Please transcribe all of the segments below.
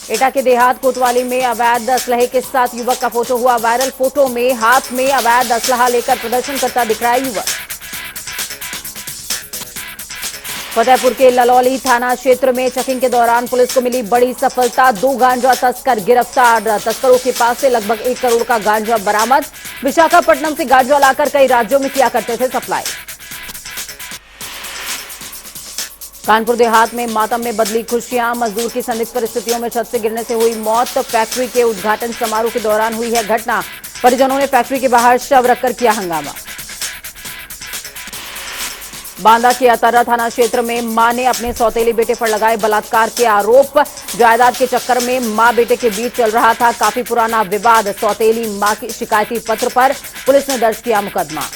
एटा के देहात कोतवाली में अवैध असलहे के साथ युवक का फोटो हुआ वायरल। फोटो में हाथ में अवैध असलहा लेकर प्रदर्शन करता दिख रहा है युवक। फतेहपुर के ललौली थाना क्षेत्र में चेकिंग के दौरान पुलिस को मिली बड़ी सफलता। 2 गांजा तस्कर गिरफ्तार। तस्करों के पास से लगभग 1 करोड़ का गांजा बरामद। विशाखापट्टनम से गांजा लाकर कई राज्यों में किया करते थे सप्लाई। कानपुर देहात में मातम में बदली खुशियां। मजदूर की संदिग्ध परिस्थितियों में छत से गिरने से हुई मौत। फैक्ट्री के उद्घाटन समारोह के दौरान हुई है घटना। परिजनों ने फैक्ट्री के बाहर शव रखकर किया हंगामा। बांदा के अतर्रा थाना क्षेत्र में मां ने अपने सौतेली बेटे पर लगाए बलात्कार के आरोप। जायदाद के चक्कर में मां बेटे के बीच चल रहा था काफी पुराना विवाद। सौतेली मां की शिकायती पत्र पर पुलिस ने दर्ज किया मुकदमा।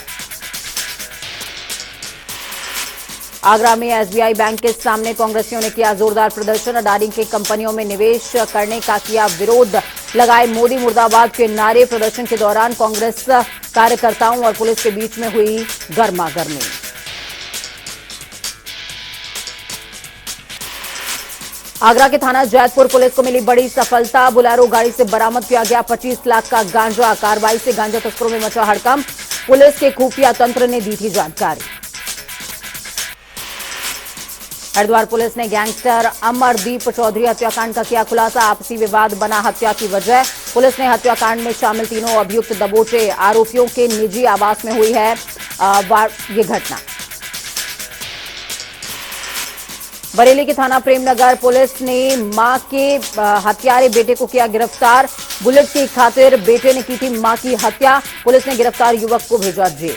आगरा में एसबीआई बैंक के सामने कांग्रेसियों ने किया जोरदार प्रदर्शन। अडानी की कंपनियों में निवेश करने का किया विरोध। लगाए मोदी मुर्दाबाद के नारे। प्रदर्शन के दौरान कांग्रेस कार्यकर्ताओं और पुलिस के बीच में हुई गर्मागर्मी। आगरा के थाना जैतपुर पुलिस को मिली बड़ी सफलता। बुलेरो गाड़ी से बरामद किया गया 25 लाख का गांजा। कार्रवाई से गांजा तस्करों में मचा हड़कंप। पुलिस के खुफिया तंत्र ने दी थी जानकारी। हरिद्वार पुलिस ने गैंगस्टर अमरदीप चौधरी हत्याकांड का किया खुलासा। आपसी विवाद बना हत्या की वजह। पुलिस ने हत्याकांड में शामिल तीनों अभियुक्त दबोचे। आरोपियों के निजी आवास में हुई है ये घटना। बरेली के थाना प्रेमनगर पुलिस ने मां के हत्यारे बेटे को किया गिरफ्तार। बुलेट की खातिर बेटे ने की थी मां की हत्या। पुलिस ने गिरफ्तार युवक को भेजा जेल।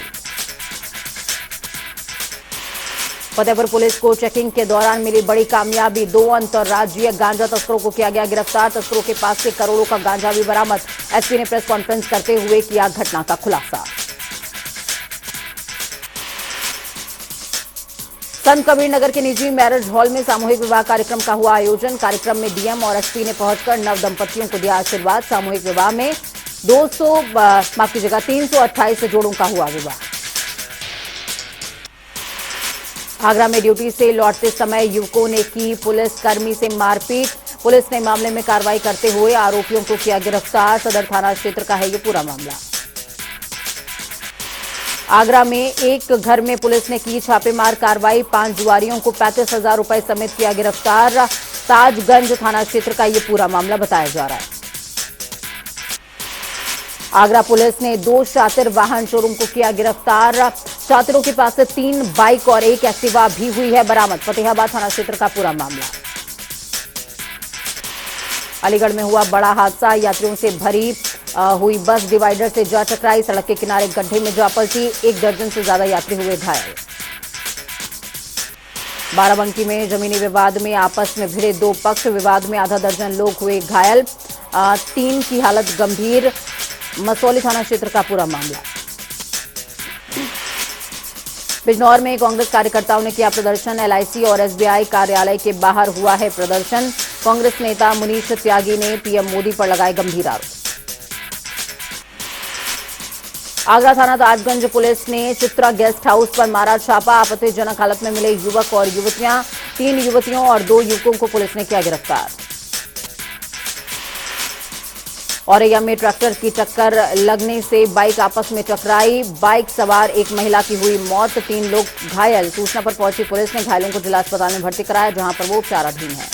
फतेहपुर पुलिस को चेकिंग के दौरान मिली बड़ी कामयाबी। 2 अंतर्राज्यीय गांजा तस्करों को किया गया गिरफ्तार। तस्करों के पास से करोड़ों का गांजा भी बरामद। एसपी ने प्रेस कॉन्फ्रेंस करते हुए किया घटना का खुलासा। संत कबीर नगर के निजी मैरिज हॉल में सामूहिक विवाह कार्यक्रम का हुआ आयोजन। कार्यक्रम में डीएम और एसपी ने पहुंचकर नव दंपतियों को दिया आशीर्वाद। सामूहिक विवाह में 328 जोड़ों का हुआ विवाह। आगरा में ड्यूटी से लौटते समय युवकों ने की पुलिसकर्मी से मारपीट। पुलिस ने मामले में कार्रवाई करते हुए आरोपियों को किया गिरफ्तार। सदर थाना क्षेत्र का है ये पूरा मामला। आगरा में एक घर में पुलिस ने की छापेमार कार्रवाई। 5 जुआरियों को 35,000 रुपए समेत किया गिरफ्तार। ताजगंज थाना क्षेत्र का ये पूरा मामला बताया जा रहा है। आगरा पुलिस ने 2 शातिर वाहन शोरूम को किया गिरफ्तार। शातिरों के पास से 3 बाइक और 1 एक्टिवा भी हुई है बरामद। फतेहाबाद थाना क्षेत्र का पूरा मामला। अलीगढ़ में हुआ बड़ा हादसा। यात्रियों से भरी हुई बस डिवाइडर से जा टकराई। सड़क के किनारे गड्ढे में जा पलटी। 1 दर्जन से ज्यादा यात्री हुए घायल। बाराबंकी में जमीनी विवाद में आपस में भिड़े 2 पक्ष। विवाद में आधा दर्जन लोग हुए घायल। 3 की हालत गंभीर। मसौली थाना क्षेत्र का पूरा मामला। बिजनौर में कांग्रेस कार्यकर्ताओं ने किया प्रदर्शन। एलआईसी और एसबीआई कार्यालय के बाहर हुआ है प्रदर्शन। कांग्रेस नेता मुनीश त्यागी ने पीएम मोदी पर लगाए गंभीर आरोप। आगरा थाना ताजगंज पुलिस ने चित्रा गेस्ट हाउस पर मारा छापा। आपत्तिजनक हालत में मिले युवक और युवतियां। 3 युवतियों और 2 युवकों को पुलिस ने किया गिरफ्तार। औरैया में ट्रैक्टर की टक्कर लगने से बाइक आपस में टकराई। बाइक सवार एक महिला की हुई मौत। 3 लोग घायल। सूचना पर पहुंची पुलिस ने घायलों को जिला अस्पताल में भर्ती कराया, जहां पर वो उपचाराधीन है।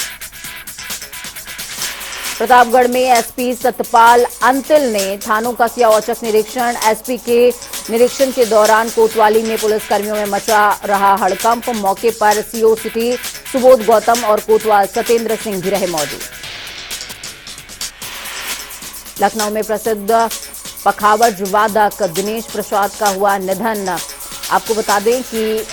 प्रतापगढ़ में एसपी सतपाल अंतिल ने थानों का किया औचक निरीक्षण। एसपी के निरीक्षण के दौरान कोतवाली में पुलिसकर्मियों में मचा रहा हड़कंप। मौके पर सीओ सिटी सुबोध गौतम और कोतवाल सत्येंद्र सिंह भी रहे मौजूद। लखनऊ में प्रसिद्ध पखावज वादक दिनेश प्रसाद का हुआ निधन। आपको बता दें कि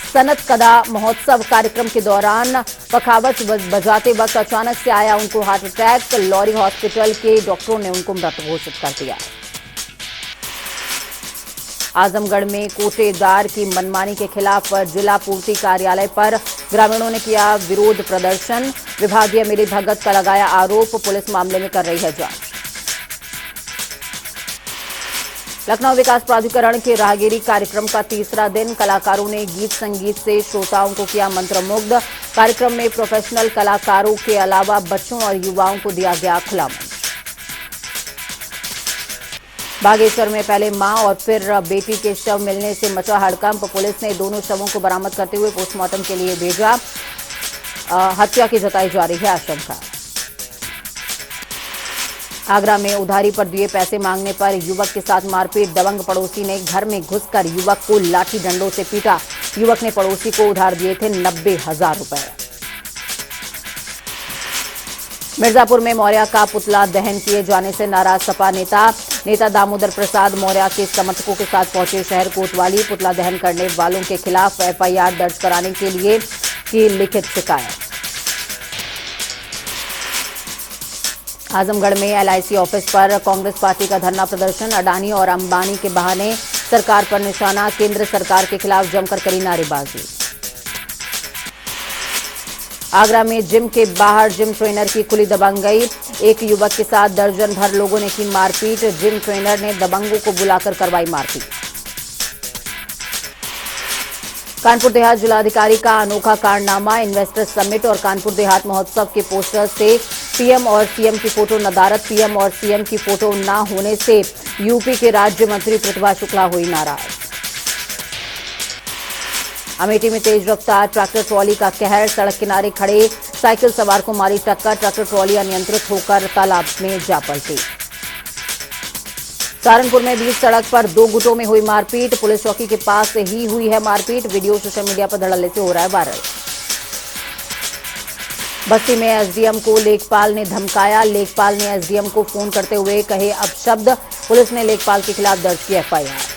सनत कदा महोत्सव कार्यक्रम के दौरान पखावज बजाते वक्त अचानक से आया उनको हार्ट अटैक। लॉरी हॉस्पिटल के डॉक्टरों ने उनको मृत घोषित कर दिया। आजमगढ़ में कोटेदार की मनमानी के खिलाफ जिला पूर्ति कार्यालय पर ग्रामीणों ने किया विरोध प्रदर्शन। विभागीय मिलीभगत का लगाया आरोप। पुलिस मामले में कर रही है जांच। लखनऊ विकास प्राधिकरण के राहगिरी कार्यक्रम का तीसरा दिन, कलाकारों ने गीत संगीत से श्रोताओं को किया मंत्रमुग्ध। कार्यक्रम में प्रोफेशनल कलाकारों के अलावा बच्चों और युवाओं को दिया गया खुला मंच। बागेश्वर में पहले मां और फिर बेटी के शव मिलने से मचा हड़कंप। पुलिस ने दोनों शवों को बरामद करते हुए पोस्टमार्टम के लिए भेजा। हत्या की जताई जा रही है आशंका। आगरा में उधारी पर दिए पैसे मांगने पर युवक के साथ मारपीट। दबंग पड़ोसी ने घर में घुसकर युवक को लाठी डंडों से पीटा। युवक ने पड़ोसी को उधार दिए थे 90,000 रुपए। मिर्जापुर में मौर्य का पुतला दहन किए जाने से नाराज सपा नेता दामोदर प्रसाद मौर्य के समर्थकों के साथ पहुंचे शहर कोतवाली। पुतला दहन करने वालों के खिलाफ एफआईआर दर्ज कराने के लिए की लिखित शिकायत। आजमगढ़ में एलआईसी ऑफिस पर कांग्रेस पार्टी का धरना प्रदर्शन। अडानी और अंबानी के बहाने सरकार पर निशाना। केंद्र सरकार के खिलाफ जमकर करी नारेबाजी। आगरा में जिम के बाहर जिम ट्रेनर की खुली दबंगई। एक युवक के साथ दर्जन भर लोगों ने की मारपीट। जिम ट्रेनर ने दबंगों को बुलाकर करवाई मारपीट। कानपुर देहात जिलाधिकारी का अनोखा कारनामा। इन्वेस्टर समिट और कानपुर देहात महोत्सव के पोस्टर से पीएम और सीएम की फोटो नदारद। पीएम और सीएम की फोटो न होने से यूपी के राज्य मंत्री प्रतिभा शुक्ला हुई नाराज। अमेठी में तेज रफ्तार ट्रैक्टर ट्रॉली का कहर। सड़क किनारे खड़े साइकिल सवार को मारी टक्कर। ट्रैक्टर ट्रॉली अनियंत्रित होकर तालाब में जा पलटी। सहारनपुर में बीच सड़क पर 2 गुटों में हुई मारपीट। पुलिस चौकी के पास से ही हुई है मारपीट। वीडियो सोशल मीडिया पर धड़ल्ले से हो रहा है वायरल। बस्ती में एसडीएम को लेखपाल ने धमकाया। लेखपाल ने एसडीएम को फोन करते हुए कहे अपशब्द। पुलिस ने लेखपाल के खिलाफ दर्ज की एफआईआर।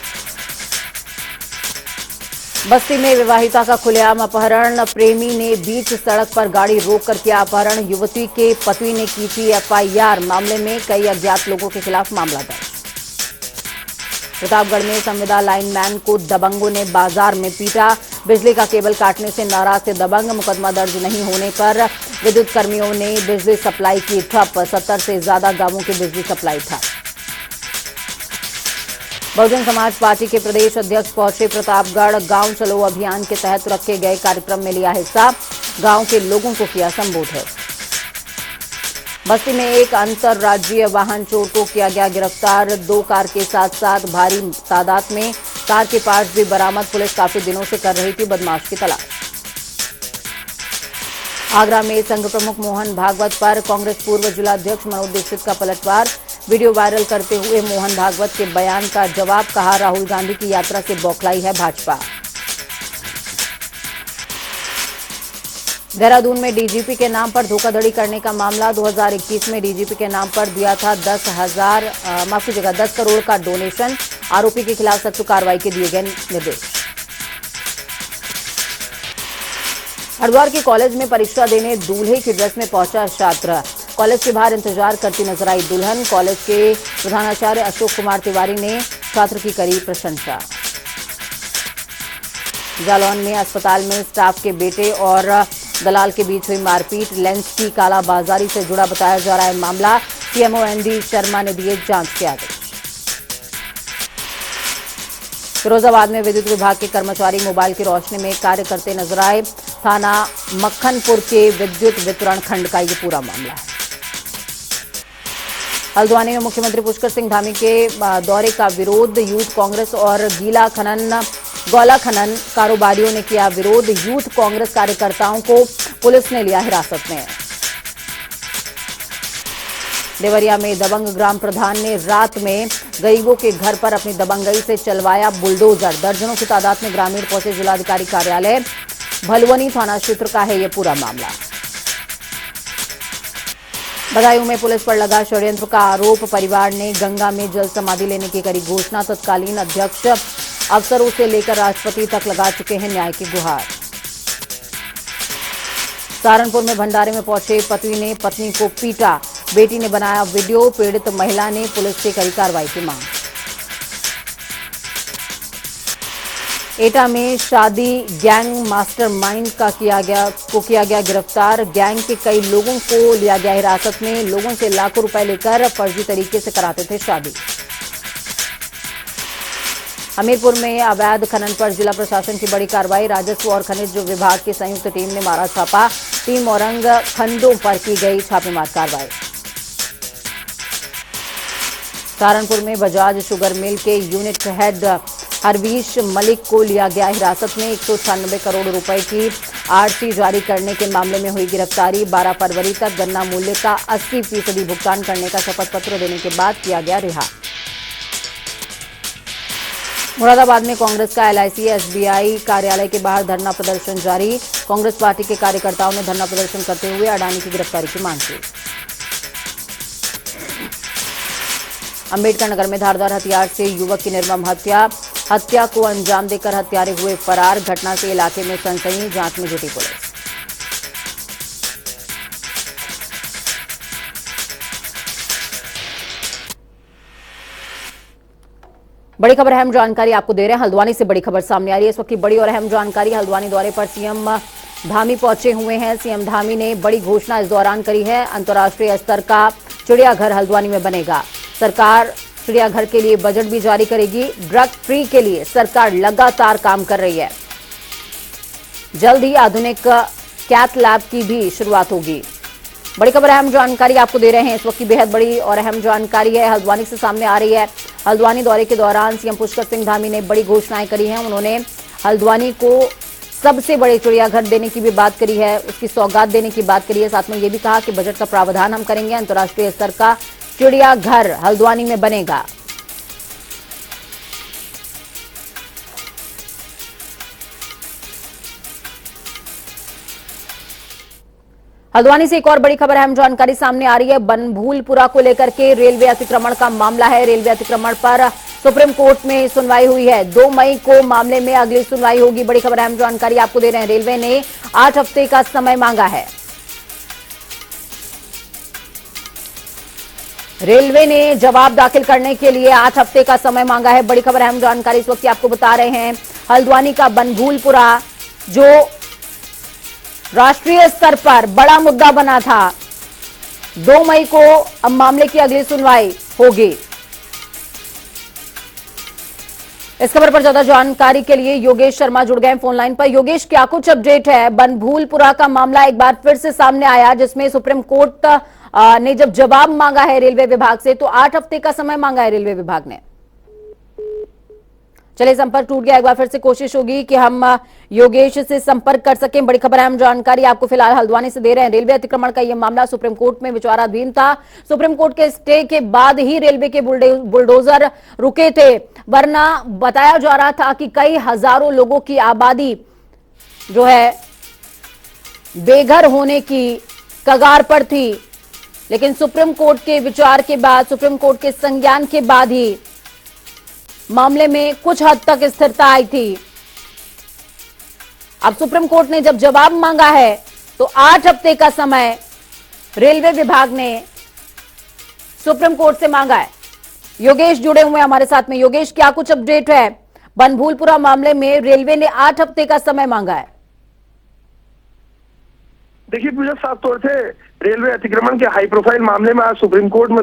बस्ती में विवाहिता का खुलेआम अपहरण। प्रेमी ने बीच सड़क पर गाड़ी रोककर किया अपहरण। युवती के पति ने की थी एफआईआर। मामले में कई अज्ञात लोगों के खिलाफ मामला दर्ज। प्रतापगढ़ में संविदा लाइनमैन को दबंगों ने बाजार में पीटा। बिजली का केबल काटने से नाराज थे दबंग। मुकदमा दर्ज नहीं होने पर विद्युत कर्मियों ने बिजली सप्लाई की ठप। 70 से ज्यादा गांवों की बिजली सप्लाई ठप। बहुजन समाज पार्टी के प्रदेश अध्यक्ष पहुंचे प्रतापगढ़। गांव चलो अभियान के तहत रखे गए कार्यक्रम में लिया हिस्सा। गांव के लोगों को किया संबोधित। बस्ती में एक अंतर्राज्यीय वाहन चोर को किया गया गिरफ्तार। 2 कार के साथ साथ भारी तादाद में कार के पार्ट्स भी बरामद। पुलिस काफी दिनों से कर रही थी बदमाश की तलाश। आगरा में संघ प्रमुख मोहन भागवत पर कांग्रेस पूर्व जिलाध्यक्ष मनोज दीक्षित का पलटवार। वीडियो वायरल करते हुए मोहन भागवत के बयान का जवाब। कहा राहुल गांधी की यात्रा से बौखलाई है भाजपा। देहरादून में डीजीपी के नाम पर धोखाधड़ी करने का मामला। 2021 में डीजीपी के नाम पर दिया था 10 करोड़ का डोनेशन। आरोपी के खिलाफ सख्त कार्रवाई के दिए गए निर्देश। हरिद्वार के कॉलेज में परीक्षा देने दूल्हे की ड्रेस में पहुंचा छात्र। कॉलेज के बाहर इंतजार करती नजर आई दुल्हन। कॉलेज के प्रधानाचार्य अशोक कुमार तिवारी ने छात्र की करी प्रशंसा। जालौन में अस्पताल में स्टाफ के बेटे और दलाल के बीच हुई मारपीट। लेंस की कालाबाजारी से जुड़ा बताया जा रहा है मामला। सीएमओ एनडी शर्मा ने दिए जांच के आदेश। फिरोजाबाद में विद्युत विभाग के कर्मचारी मोबाइल की रोशनी में कार्य करते नजर आए। थाना मक्खनपुर के विद्युत वितरण खंड का ये पूरा मामला है। हल्द्वानी में मुख्यमंत्री पुष्कर सिंह धामी के दौरे का विरोध। यूथ कांग्रेस और गोला खनन कारोबारियों ने किया विरोध। यूथ कांग्रेस कार्यकर्ताओं को पुलिस ने लिया हिरासत में। देवरिया में दबंग ग्राम प्रधान ने रात में गरीबों के घर पर अपनी दबंगई से चलवाया बुलडोजर। दर्जनों की तादाद में ग्रामीण पहुंचे जिलाधिकारी कार्यालय। भलवनी थाना क्षेत्र का है यह पूरा मामला। बदायूं में पुलिस पर लगा षड्यंत्र का आरोप। परिवार ने गंगा में जल समाधि लेने की करी घोषणा। तत्कालीन अध्यक्ष अफसरों से लेकर राष्ट्रपति तक लगा चुके हैं न्याय की गुहार। सहारनपुर में भंडारे में पहुंचे पति ने पत्नी को पीटा। बेटी ने बनाया वीडियो। पीड़ित महिला ने पुलिस से करी कार्रवाई की मांग। एटा में शादी गैंग मास्टरमाइंड का किया गया गिरफ्तार। गैंग के कई लोगों को लिया गया हिरासत में। लोगों से लाखों रुपए लेकर फर्जी तरीके से कराते थे शादी। हमीरपुर में अवैध खनन पर जिला प्रशासन की बड़ी कार्रवाई। राजस्व और खनिज विभाग की संयुक्त टीम ने मारा छापा। 3 औरंग खंडों पर की गई छापेमार कार्रवाई। सहारनपुर में बजाज शुगर मिल के यूनिट हेड हरवीश मलिक को लिया गया हिरासत में। 196 करोड़ रुपए की आरसी जारी करने के मामले में हुई गिरफ्तारी। 12 फरवरी तक गन्ना मूल्य का 80% भुगतान करने का शपथ पत्र देने के बाद किया गया रिहा। मुरादाबाद में कांग्रेस का एलआईसी एसबीआई कार्यालय के बाहर धरना प्रदर्शन जारी। कांग्रेस पार्टी के कार्यकर्ताओं ने धरना प्रदर्शन करते हुए अडानी की गिरफ्तारी की मांग की। अंबेडकर नगर में धारदार हथियार से युवक की निर्मम हत्या को अंजाम देकर हत्यारे हुए फरार। घटना से इलाके में सनसनी, जांच में जुटी पुलिस। बड़ी खबर, अहम जानकारी आपको दे रहे हैं। हल्द्वानी से बड़ी खबर सामने आ रही है। इस वक्त की बड़ी और अहम जानकारी, हल्द्वानी दौरे पर सीएम धामी पहुंचे हुए हैं। सीएम धामी ने बड़ी घोषणा इस दौरान करी है। अंतर्राष्ट्रीय स्तर का चिड़ियाघर हल्द्वानी में बनेगा। सरकार चिड़ियाघर के लिए बजट भी जारी करेगी। ड्रग फ्री के लिए सरकार लगातार काम कर रही है। जल्द ही आधुनिक कैथ लैब की भी शुरुआत होगी। बड़ी खबर, अहम जानकारी आपको दे रहे हैं। इस वक्त की बेहद बड़ी और अहम जानकारी है, हल्द्वानी से सामने आ रही है। हल्द्वानी दौरे के दौरान सीएम पुष्कर सिंह धामी ने बड़ी घोषणाएं करी हैं। उन्होंने हल्द्वानी को सबसे बड़े चिड़ियाघर देने की भी बात करी है, उसकी सौगात देने की बात करी है। साथ में ये भी कहा कि बजट का प्रावधान हम करेंगे। अंतर्राष्ट्रीय स्तर का चिड़ियाघर हल्द्वानी में बनेगा। हल्द्वानी से एक और बड़ी खबर, अहम जानकारी सामने आ रही है। बनभूलपुरा को लेकर के रेलवे अतिक्रमण का मामला है। रेलवे अतिक्रमण पर सुप्रीम कोर्ट में सुनवाई हुई है। 2 मई को मामले में अगली सुनवाई होगी। बड़ी खबर, अहम जानकारी आपको दे रहे हैं। रेलवे ने 8 हफ्ते का समय मांगा है। रेलवे ने जवाब दाखिल करने के लिए 8 हफ्ते का समय मांगा है। बड़ी खबर, अहम जानकारी इस वक्त आपको बता रहे हैं। हल्द्वानी का बनभूलपुरा जो राष्ट्रीय स्तर पर बड़ा मुद्दा बना था, 2 मई को अब मामले की अगली सुनवाई होगी। इस खबर पर ज्यादा जानकारी के लिए योगेश शर्मा जुड़ गए फोन लाइन पर। योगेश, क्या कुछ अपडेट है? बनभूलपुरा का मामला एक बार फिर से सामने आया, जिसमें सुप्रीम कोर्ट ने जब जवाब मांगा है रेलवे विभाग से, तो 8 हफ्ते का समय मांगा है रेलवे विभाग ने। चलिए, संपर्क टूट गया। एक बार फिर से कोशिश होगी कि हम योगेश से संपर्क कर सकें। बड़ी खबर, अहम जानकारी आपको फिलहाल हल्द्वानी से दे रहे हैं। रेलवे अतिक्रमण का यह मामला सुप्रीम कोर्ट में विचाराधीन था। सुप्रीम कोर्ट के स्टे के बाद ही रेलवे के बुलडोजर रुके थे, वरना बताया जा रहा था कि कई हजारों लोगों की आबादी जो है बेघर होने की कगार पर थी। लेकिन सुप्रीम कोर्ट के विचार के बाद, सुप्रीम कोर्ट के संज्ञान के बाद ही मामले में कुछ हद तक स्थिरता आई थी। अब सुप्रीम कोर्ट ने जब जवाब मांगा है तो 8 हफ्ते का समय रेलवे विभाग ने सुप्रीम कोर्ट से मांगा है। योगेश जुड़े हुए हैं हमारे साथ में। योगेश, क्या कुछ अपडेट है? बनभूलपुरा मामले में रेलवे ने 8 हफ्ते का समय मांगा है। देखिए पूजा, साफ तौर से रेलवे अतिक्रमण के हाई प्रोफाइल मामले में आज सुप्रीम कोर्ट में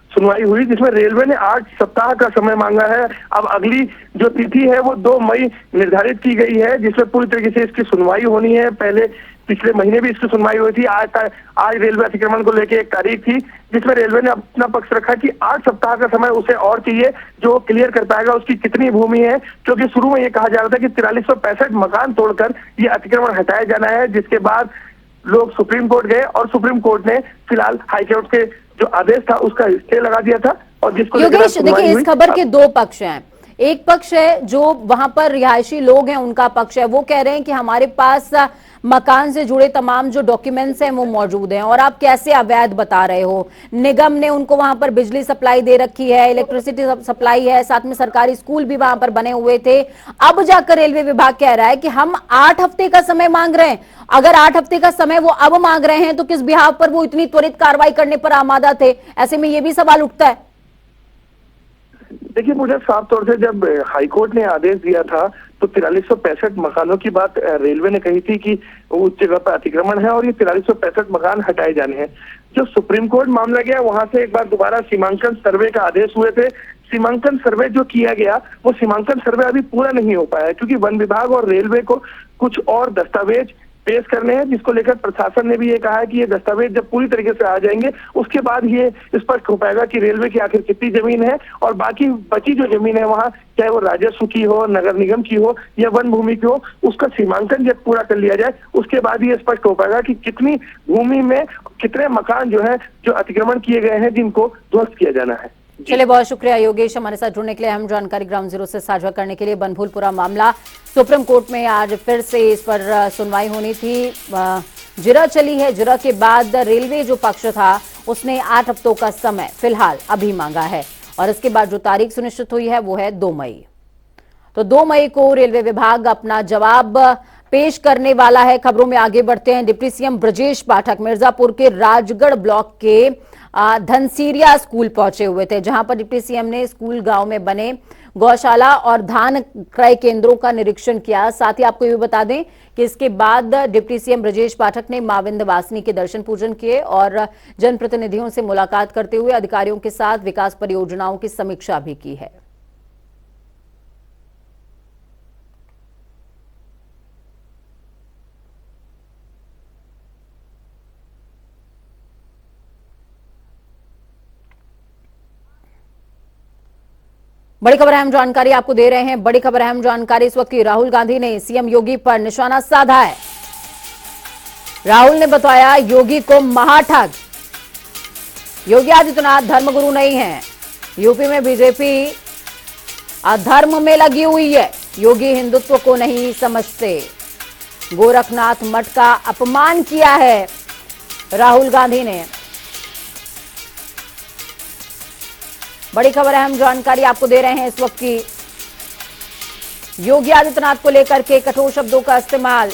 सुनवाई हुई जिसमें रेलवे ने 8 सप्ताह का समय मांगा है। अब अगली जो तिथि है वो 2 मई निर्धारित की गई है, जिसमें पूरी तरीके से इसकी सुनवाई होनी है। पहले पिछले महीने भी इसकी सुनवाई हुई थी। आज रेलवे अतिक्रमण को लेकर एक तारीख थी जिसमें रेलवे ने अपना पक्ष रखा कि 8 सप्ताह का समय उसे और चाहिए, जो क्लियर कर पाएगा उसकी कितनी भूमि है। क्योंकि शुरू में ये कहा जा रहा था कि 4365 मकान तोड़कर ये अतिक्रमण हटाया जाना है, जिसके बाद लोग सुप्रीम कोर्ट गए और सुप्रीम कोर्ट ने फिलहाल हाईकोर्ट के जो आदेश था उसका स्टे लगा दिया था। और जिसको योगेश, देखिए, इस खबर के 2 पक्ष हैं। एक पक्ष है जो वहां पर रिहायशी लोग हैं, उनका पक्ष है। वो कह रहे हैं कि हमारे पास मकान से जुड़े तमाम जो डॉक्यूमेंट्स हैं वो मौजूद हैं और आप कैसे अवैध बता रहे हो। निगम ने उनको वहां पर बिजली सप्लाई दे रखी है, इलेक्ट्रिसिटी सप्लाई है, साथ में सरकारी स्कूल भी वहां पर बने हुए थे। अब जाकर रेलवे विभाग कह रहा है कि हम 8 हफ्ते का समय मांग रहे हैं। अगर 8 हफ्ते का समय वो अब मांग रहे हैं तो किस बिहाव पर वो इतनी त्वरित कार्रवाई करने पर आमादा थे? ऐसे में ये भी सवाल उठता है। देखिए मुझे साफ तौर से जब हाईकोर्ट ने आदेश दिया था तो 4365 मकानों की बात रेलवे ने कही थी कि उस जगह पर अतिक्रमण है और ये 4365 मकान हटाए जाने हैं। जो सुप्रीम कोर्ट मामला गया वहां से एक बार दोबारा सीमांकन सर्वे का आदेश हुए थे सीमांकन सर्वे जो किया गया वो सीमांकन सर्वे अभी पूरा नहीं हो पाया है, क्योंकि वन विभाग और रेलवे को कुछ और दस्तावेज पेश करने हैं, जिसको लेकर प्रशासन ने भी ये कहा है कि ये दस्तावेज जब पूरी तरीके से आ जाएंगे उसके बाद ये स्पष्ट हो पाएगा कि रेलवे की आखिर कितनी जमीन है, और बाकी बची जो जमीन है वहाँ, चाहे वो राजस्व की हो, नगर निगम की हो या वन भूमि की हो, उसका सीमांकन जब पूरा कर लिया जाए उसके बाद ये स्पष्ट हो पाएगा कि कितनी भूमि में कितने मकान जो है जो अतिक्रमण किए गए हैं जिनको ध्वस्त किया जाना है। चलिए, बहुत शुक्रिया योगेश, हमारे साथ जुड़ने के लिए, अहम जानकारी ग्राउंड जीरो से साझा करने के लिए। बनभूलपुरा मामला सुप्रीम कोर्ट में आज फिर से इस पर सुनवाई होनी थी। जिरा चली है। जिरा के बाद रेलवे जो पक्ष था उसने 8 हफ्तों का समय फिलहाल अभी मांगा है, और इसके बाद जो तारीख सुनिश्चित हुई है वो है 2 मई। तो 2 मई को रेलवे विभाग अपना जवाब पेश करने वाला है। खबरों में आगे बढ़ते हैं। डिप्टी सीएम ब्रजेश पाठक मिर्जापुर के राजगढ़ ब्लॉक के धनसीरिया स्कूल पहुंचे हुए थे, जहां पर डिप्टी सीएम ने स्कूल गांव में बने गौशाला और धान क्रय केंद्रों का निरीक्षण किया। साथ ही आपको ये भी बता दें कि इसके बाद डिप्टी सीएम ब्रजेश पाठक ने मां विंध्यवासिनी के दर्शन पूजन किए और जनप्रतिनिधियों से मुलाकात करते हुए अधिकारियों के साथ विकास परियोजनाओं की समीक्षा भी की है। बड़ी खबर अहम जानकारी आपको दे रहे हैं। बड़ी खबर अहम जानकारी इस वक्त की। राहुल गांधी ने सीएम योगी पर निशाना साधा है। राहुल ने बताया योगी को महाठग। योगी आदित्यनाथ धर्मगुरु नहीं है। यूपी में बीजेपी अधर्म में लगी हुई है। योगी हिंदुत्व को नहीं समझते। गोरखनाथ मठ का अपमान किया है राहुल गांधी ने। बड़ी खबर अहम जानकारी आपको दे रहे हैं इस वक्त की। योगी आदित्यनाथ को लेकर के कठोर शब्दों का इस्तेमाल।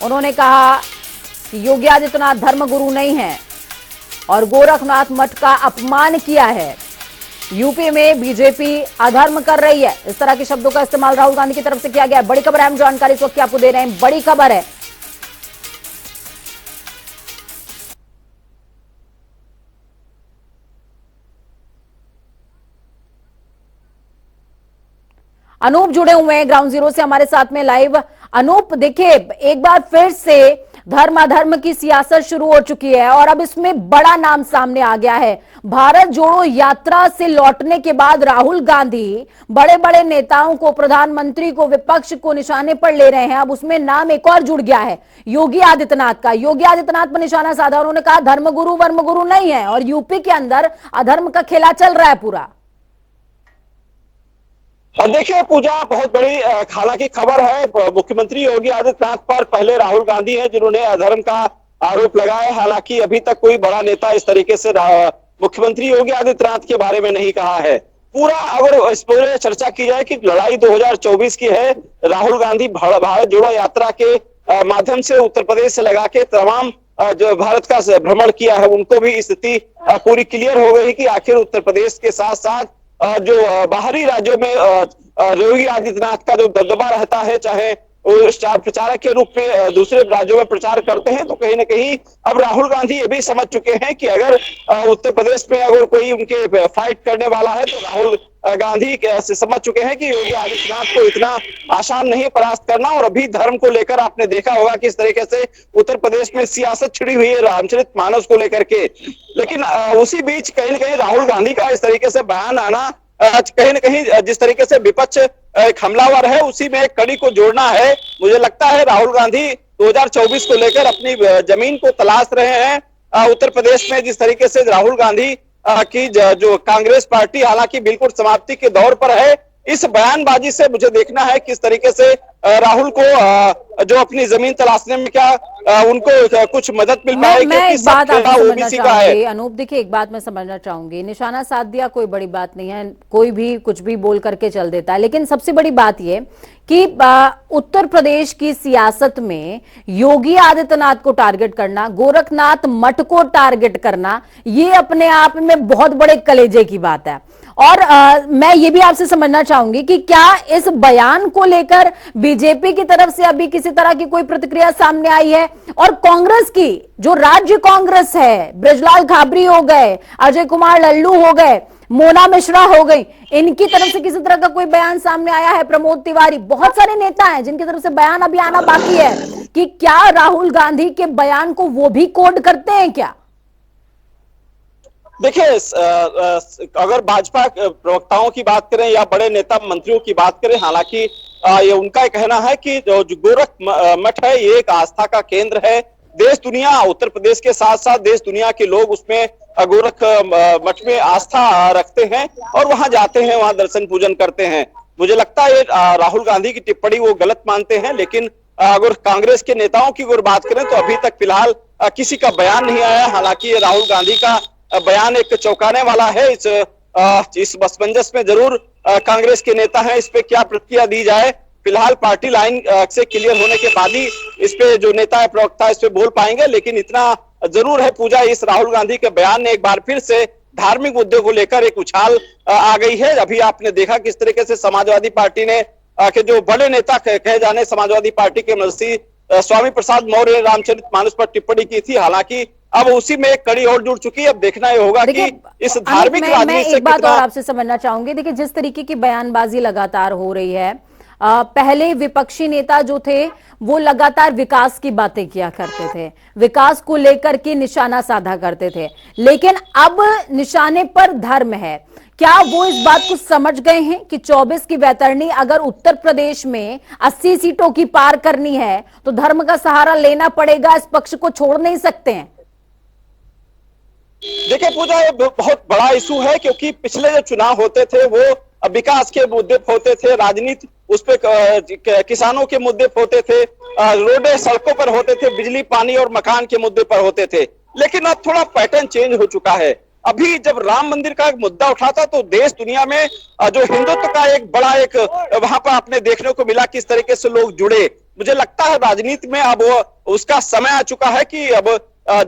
उन्होंने कहा कि योगी आदित्यनाथ धर्मगुरु नहीं है और गोरखनाथ मठ का अपमान किया है। यूपी में बीजेपी अधर्म कर रही है। इस तरह के शब्दों का इस्तेमाल राहुल गांधी की तरफ से किया गया है। बड़ी खबर अहम जानकारी इस वक्त की आपको दे रहे हैं। बड़ी खबर है। अनूप जुड़े हुए हैं ग्राउंड जीरो से हमारे साथ में लाइव। अनूप, देखिए एक बार फिर से धर्म अधर्म की सियासत शुरू हो चुकी है और अब इसमें बड़ा नाम सामने आ गया है। भारत जोड़ो यात्रा से लौटने के बाद राहुल गांधी बड़े बड़े नेताओं को, प्रधानमंत्री को, विपक्ष को निशाने पर ले रहे हैं। अब उसमें नाम एक और जुड़ गया है, योगी आदित्यनाथ का। योगी आदित्यनाथ पर निशाना साधा। उन्होंने कहा धर्मगुरु वर्मगुरु नहीं है और यूपी के अंदर अधर्म का खेला चल रहा है पूरा। देखिए पूजा, बहुत बड़ी हालांकि खबर है। मुख्यमंत्री योगी आदित्यनाथ पर पहले राहुल गांधी हैं जिन्होंने अधर्म का आरोप लगाया। हालांकि अभी तक कोई बड़ा नेता इस तरीके से मुख्यमंत्री योगी आदित्यनाथ के बारे में नहीं कहा है। पूरा अगर इस पूरे चर्चा की जाए कि लड़ाई 2024 की है, राहुल गांधी भारत जोड़ो यात्रा के माध्यम से उत्तर प्रदेश से लगा के तमाम जो भारत का भ्रमण किया है उनको भी स्थिति पूरी क्लियर हो गई कि आखिर उत्तर प्रदेश के साथ साथ जो बाहरी राज्यों में योगी आदित्यनाथ का जो दबदबा रहता है, चाहे वो स्टार प्रचारक के रूप में दूसरे राज्यों में प्रचार करते हैं, तो कहीं ना कहीं अब राहुल गांधी ये भी समझ चुके हैं कि अगर उत्तर प्रदेश में अगर कोई उनके फाइट करने वाला है तो राहुल गांधी से समझ चुके हैं कि योगी आदित्यनाथ को इतना आसान नहीं परास्त करना। और अभी धर्म को लेकर आपने देखा होगा किस तरीके से उत्तर प्रदेश में सियासत छिड़ी हुई है रामचरितमानस को लेकर के। लेकिन उसी बीच कहीं ना कहीं राहुल गांधी का इस तरीके से बयान आना, कहीं ना कहीं जिस तरीके से विपक्ष एक हमलावर है उसी में एक कड़ी को जोड़ना है। मुझे लगता है राहुल गांधी 2024 को लेकर अपनी जमीन को तलाश रहे हैं। उत्तर प्रदेश में जिस तरीके से राहुल गांधी की जो कांग्रेस पार्टी हालांकि बिल्कुल समाप्ति के दौर पर है, इस बयानबाजी से मुझे देखना है किस तरीके से राहुल को जो अपनी जमीन तलाशने में क्या उनको कुछ मदद मिल पाएगी। मैं एक बात आपसे समझना चाहूंगी अनूप, देखिए एक बात मैं समझना चाहूंगी, निशाना साध दिया कोई बड़ी बात नहीं है, कोई भी कुछ भी बोल करके चल देता है, लेकिन सबसे बड़ी बात यह कि उत्तर प्रदेश की सियासत में योगी आदित्यनाथ को टारगेट करना, गोरखनाथ मठ को टारगेट करना, ये अपने आप में बहुत बड़े कलेजे की बात है। और मैं ये भी आपसे समझना चाहूंगी कि क्या इस बयान को लेकर बीजेपी की तरफ से अभी किसी तरह की कोई प्रतिक्रिया सामने आई है, और कांग्रेस की जो राज्य कांग्रेस है, बृजलाल खाबरी हो गए, अजय कुमार लल्लू हो गए, मोना मिश्रा हो गई, इनकी तरफ से किसी तरह का कोई बयान सामने आया है? प्रमोद तिवारी, बहुत सारे नेता हैं जिनकी तरफ से बयान अभी आना बाकी है कि क्या राहुल गांधी के बयान को वो भी कोड करते हैं क्या? देखिए, अगर भाजपा प्रवक्ताओं की बात करें या बड़े नेता मंत्रियों की बात करें, हालांकि ये उनका कहना है कि जो गोरख मठ है ये एक आस्था का केंद्र है। देश दुनिया, उत्तर प्रदेश के साथ साथ देश दुनिया के लोग उसमें गोरख मठ में आस्था रखते हैं और वहां जाते हैं, वहां दर्शन पूजन करते हैं। मुझे लगता है राहुल गांधी की टिप्पणी वो गलत मानते हैं, लेकिन अगर कांग्रेस के नेताओं की अगर बात करें तो अभी तक फिलहाल किसी का बयान नहीं आया। हालांकि राहुल गांधी का बयान एक चौंकाने वाला है। इस असमंजस में जरूर कांग्रेस के नेता हैं, इस पे क्या प्रतिक्रिया दी जाए। फिलहाल पार्टी लाइन से क्लियर होने के बाद ही इस पे जो नेता है, प्रवक्ता, इस पे बोल पाएंगे। लेकिन इतना जरूर है पूजा, इस राहुल गांधी के बयान ने एक बार फिर से धार्मिक मुद्दे को लेकर एक उछाल आ गई है। अभी आपने देखा किस तरीके से समाजवादी पार्टी ने के जो बड़े नेता कहे जाने समाजवादी पार्टी के मंत्री स्वामी प्रसाद मौर्य ने रामचरितमानस पर टिप्पणी की थी। हालांकि अब उसी में एक कड़ी और जुड़ चुकी है। अब देखना ये होगा कि इस धार्मिक राजनीति से एक बात और आपसे समझना चाहूंगी। देखिए, जिस तरीके की बयानबाजी लगातार हो रही है, पहले विपक्षी नेता जो थे वो लगातार विकास की बातें किया करते थे, विकास को लेकर के निशाना साधा करते थे, लेकिन अब निशाने पर धर्म है। क्या वो इस बात को समझ गए हैं कि 24 की वैतरणी अगर उत्तर प्रदेश में 80 सीटों की पार करनी है तो धर्म का सहारा लेना पड़ेगा, इस पक्ष को छोड़ नहीं सकते हैं? देखिए पूजा, ये बहुत बड़ा इशू है, क्योंकि पिछले जो चुनाव होते थे वो विकास के मुद्दे होते थे, राजनीति उस पे किसानों के मुद्दे होते थे, रोडें सड़कों पर होते थे, बिजली पानी और मकान के मुद्दे पर होते थे। लेकिन अब थोड़ा पैटर्न चेंज हो चुका है। अभी जब राम मंदिर का एक मुद्दा उठा था तो देश दुनिया में जो हिंदुत्व का एक बड़ा एक वहां पर आपने देखने को मिला किस तरीके से लोग जुड़े। मुझे लगता है राजनीति में अब उसका समय आ चुका है कि अब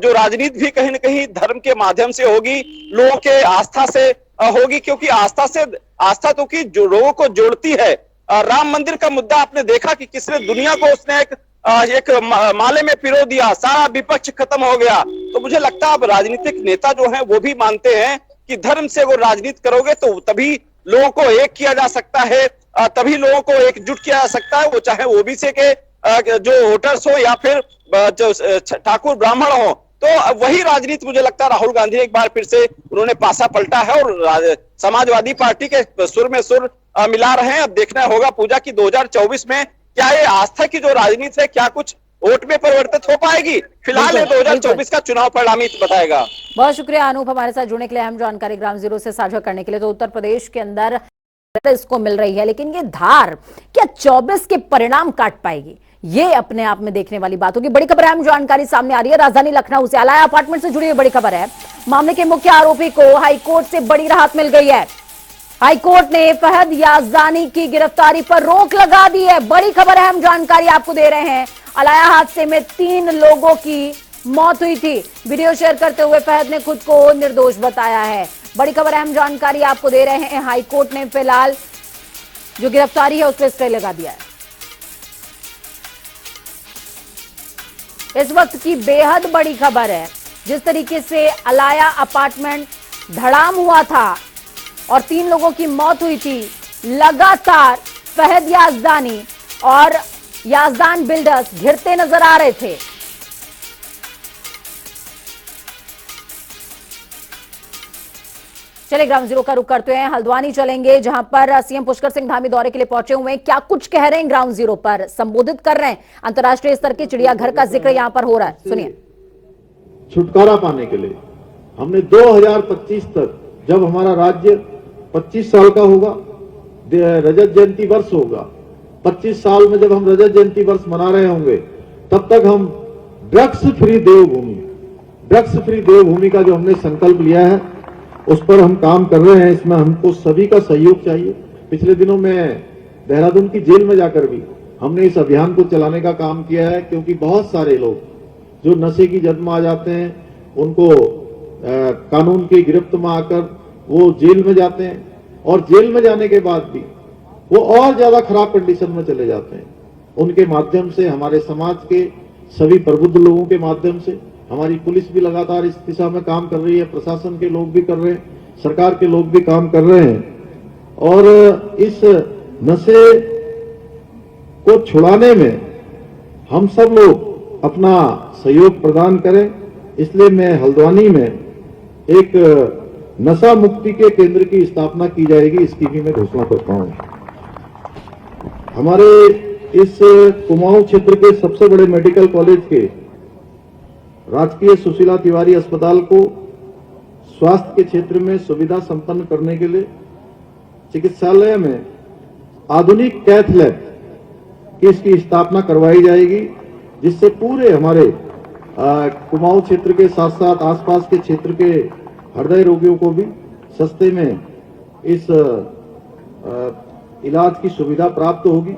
जो राजनीति भी कहीं ना कहीं धर्म के माध्यम से होगी, लोगों के आस्था से होगी, क्योंकि आस्था तो की जो लोगों को जोड़ती है। राम मंदिर का मुद्दा आपने देखा कि किसने दुनिया को उसने एक माले में पिरो दिया, सारा विपक्ष खत्म हो गया। तो मुझे लगता है अब राजनीतिक नेता जो हैं वो भी मानते हैं कि धर्म से अगर राजनीति करोगे तो तभी लोगों को एक किया जा सकता है, तभी लोगों को एकजुट किया जा सकता है, वो चाहे ओबीसी के जो वोटर्स हो या फिर जो ठाकुर ब्राह्मण हो। तो वही राजनीति मुझे लगता है राहुल गांधी एक बार फिर से उन्होंने पासा पलटा है और समाजवादी पार्टी के सुर में सुर मिला रहे हैं। अब देखना होगा पूजा की 2024 में क्या ये आस्था की जो राजनीति है क्या कुछ वोट में परिवर्तित हो पाएगी। फिलहाल ये 2024 का चुनाव परिणाम ही बताएगा। बहुत शुक्रिया अनूप हमारे साथ जुड़ने के लिए, अहम जानकारी ग्राउंड जीरो से साझा करने के लिए। तो उत्तर प्रदेश के अंदर इसको मिल रही है, लेकिन ये धार क्या 24 के परिणाम काट पाएगी, ये अपने आप में देखने वाली बात होगी। बड़ी खबर अहम जानकारी सामने आ रही है राजधानी लखनऊ से। अलाया अपार्टमेंट से जुड़ी हुई बड़ी खबर है। मामले के मुख्य आरोपी को हाईकोर्ट से बड़ी राहत मिल गई है। हाईकोर्ट ने फहद याजदानी की गिरफ्तारी पर रोक लगा दी है। बड़ी खबर अहम जानकारी आपको दे रहे हैं। अलाया हादसे में 3 लोगों की मौत हुई थी। वीडियो शेयर करते हुए फहद ने खुद को निर्दोष बताया है। बड़ी खबर अहम जानकारी आपको दे रहे हैं। हाईकोर्ट ने फिलहाल जो गिरफ्तारी है उस पर स्टे लगा दिया है। इस वक्त की बेहद बड़ी खबर है। जिस तरीके से अलाया अपार्टमेंट धड़ाम हुआ था और 3 लोगों की मौत हुई थी, लगातार फहद याजदानी और याजदान बिल्डर्स घिरते नजर आ रहे थे। चले ग्राउंड जीरो का रुख करते हैं, हल्द्वानी चलेंगे, जहां पर सीएम पुष्कर सिंह धामी दौरे के लिए पहुंचे हुए हैं। क्या कुछ कह रहे हैं ग्राउंड जीरो पर, संबोधित कर रहे हैं। अंतर्राष्ट्रीय स्तर के चिड़ियाघर का जिक्र यहां पर हो रहा है, सुनिए। छुटकारा पाने के लिए हमने 2025 तक, जब हमारा राज्य 25 साल का होगा, रजत जयंती वर्ष होगा, 25 साल में जब हम रजत जयंती वर्ष मना रहे होंगे, तब तक हम ड्रग्स फ्री देवभूमि का जो हमने संकल्प लिया है उस पर हम काम कर रहे हैं। इसमें हमको सभी का सहयोग चाहिए। पिछले दिनों में देहरादून की जेल में जाकर भी हमने इस अभियान को चलाने का काम किया है, क्योंकि बहुत सारे लोग जो नशे की जद में आ जाते हैं, उनको कानून की गिरफ्त में आकर वो जेल में जाते हैं। और जेल में जाने के बाद भी वो और ज्यादा खराब कंडीशन में चले जाते हैं। उनके माध्यम से हमारे समाज के सभी प्रबुद्ध लोगों के माध्यम से हमारी पुलिस भी लगातार इस दिशा में काम कर रही है, प्रशासन के लोग भी कर रहे हैं, सरकार के लोग भी काम कर रहे हैं और इस नशे को छुड़ाने में हम सब लोग अपना सहयोग प्रदान करें। इसलिए मैं हल्द्वानी में एक नशा मुक्ति के केंद्र की स्थापना की जाएगी, इसकी भी मैं घोषणा करता हूं। हमारे इस कुमाऊं क्षेत्र के सबसे बड़े मेडिकल कॉलेज के राजकीय सुशीला तिवारी अस्पताल को स्वास्थ्य के क्षेत्र में सुविधा संपन्न करने के लिए चिकित्सालय में आधुनिक कैथ लैब की इसकी स्थापना करवाई जाएगी, जिससे पूरे हमारे कुमाऊं क्षेत्र के साथ साथ आसपास के क्षेत्र के हृदय रोगियों को भी सस्ते में इस इलाज की सुविधा प्राप्त होगी।